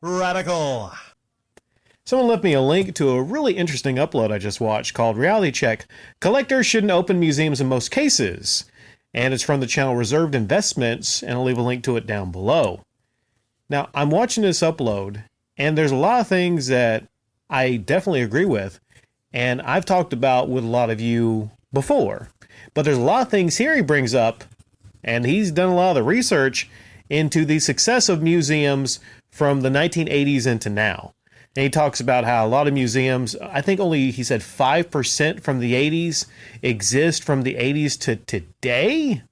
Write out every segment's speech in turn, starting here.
Radical. Someone left me a link to a really interesting upload I just watched called Reality Check. Collectors shouldn't open museums in most cases. And it's from the channel Reserved Investments, and I'll leave a link to it down below. Now, I'm watching this upload, and there's a lot of things that I definitely agree with, and I've talked about with a lot of you before. But there's a lot of things here he brings up, and he's done a lot of the research into the success of museums from the 1980s into now. And he talks about how a lot of museums, I think only, he said 5% from the 80s exist from the 80s to today.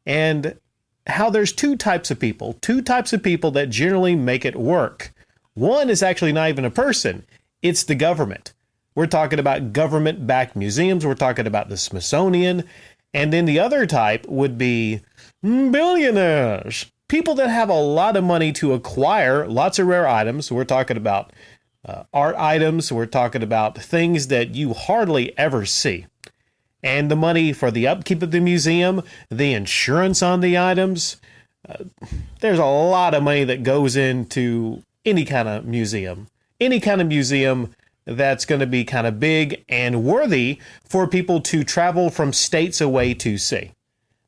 And how there's two types of people that generally make it work. One is actually not even a person. It's the government. We're talking about government-backed museums. We're talking about the Smithsonian. And then the other type would be billionaires. People that have a lot of money to acquire lots of rare items. We're talking about art items. We're talking about things that you hardly ever see. And the money for the upkeep of the museum, the insurance on the items. There's a lot of money that goes into any kind of museum. Any kind of museum that's going to be kind of big and worthy for people to travel from states away to see.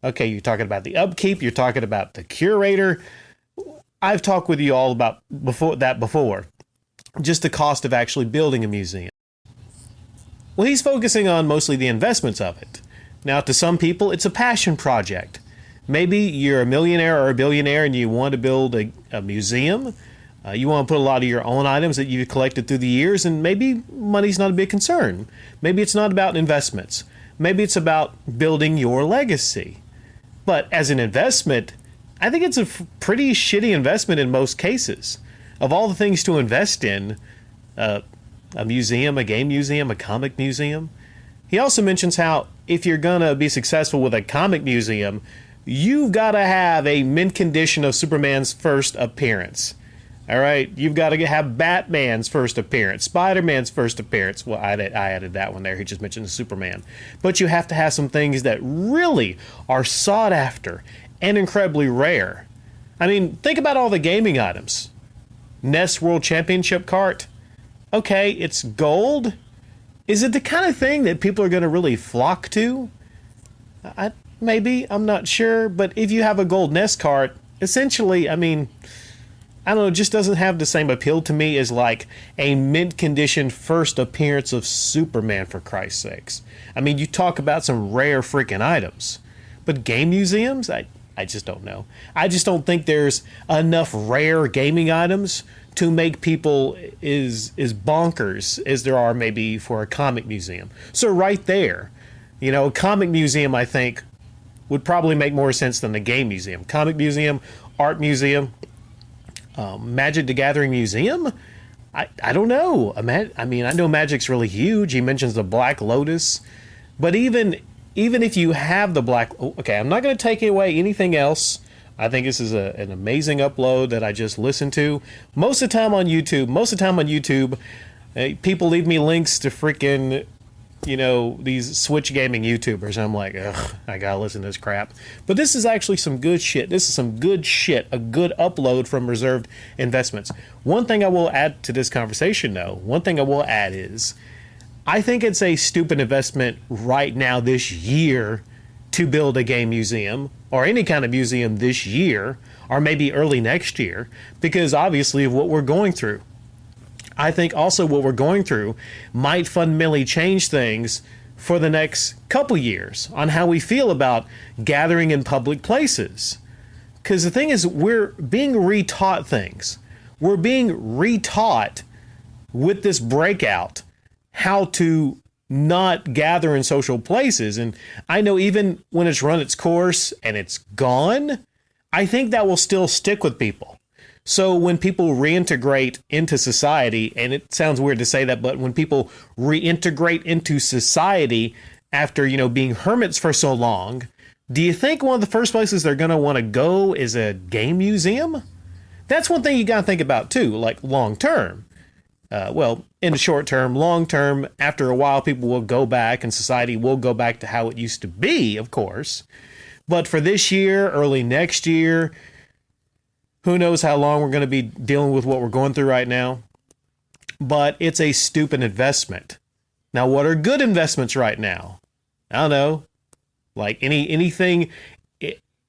Okay, you're talking about the upkeep, you're talking about the curator. I've talked with you all about before. Just the cost of actually building a museum. Well, he's focusing on mostly the investments of it. Now, to some people, it's a passion project. Maybe you're a millionaire or a billionaire and you want to build a museum. You want to put a lot of your own items that you've collected through the years, and maybe money's not a big concern. Maybe it's not about investments. Maybe it's about building your legacy. But as an investment, I think it's a pretty shitty investment in most cases. Of all the things to invest in, a museum, a game museum, a comic museum. He also mentions how if you're going to be successful with a comic museum, you've got to have a mint condition of Superman's first appearance. All right, you've got to have Batman's first appearance, Spider-Man's first appearance. Well, I added that one there. He just mentioned Superman. But you have to have some things that really are sought after and incredibly rare. I mean, think about all the gaming items. NES World Championship cart. Okay, it's gold. Is it the kind of thing that people are going to really flock to? Maybe, I'm not sure. But if you have a gold NES cart, essentially, I mean, I don't know, it just doesn't have the same appeal to me as like a mint condition first appearance of Superman, for Christ's sakes. I mean, you talk about some rare freaking items, but game museums, I just don't know. I just don't think there's enough rare gaming items to make people as bonkers as there are maybe for a comic museum. So right there, a comic museum, I think, would probably make more sense than a game museum. Comic museum, art museum, Magic the Gathering Museum? I don't know. I mean, I know Magic's really huge. He mentions the Black Lotus. But even if you have the Black... Okay, I'm not going to take away anything else. I think this is an amazing upload that I just listened to. Most of the time on YouTube, people leave me links to freaking... these Switch gaming YouTubers. I'm like, ugh, I gotta listen to this crap. But this is actually some good shit. This is some good shit. A good upload from Reserved Investments. One thing I will add to this conversation, though, is I think it's a stupid investment right now this year to build a game museum or any kind of museum this year or maybe early next year because obviously of what we're going through. I think also what we're going through might fundamentally change things for the next couple years on how we feel about gathering in public places. Because the thing is, we're being retaught things. We're being retaught with this breakout how to not gather in social places. And I know even when it's run its course and it's gone, I think that will still stick with people. So when people reintegrate into society, and it sounds weird to say that, but when people reintegrate into society after, being hermits for so long, do you think one of the first places they're going to want to go is a game museum? That's one thing you got to think about too, like long term. In the short term, long term, after a while, people will go back and society will go back to how it used to be, of course. But for this year, early next year, Who knows how long we're going to be dealing with what we're going through right now? But it's a stupid investment. Now, what are good investments right now? I don't know. Like anything.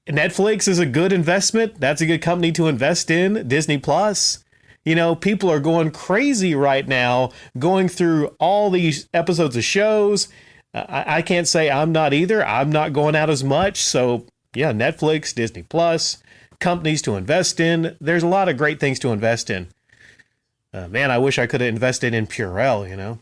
Netflix is a good investment. That's a good company to invest in. Disney Plus. You know, people are going crazy right now, going through all these episodes of shows. I can't say I'm not either. I'm not going out as much. So, yeah, Netflix, Disney Plus, companies to invest in. There's a lot of great things to invest in. Man, I wish I could have invested in Purell, you know.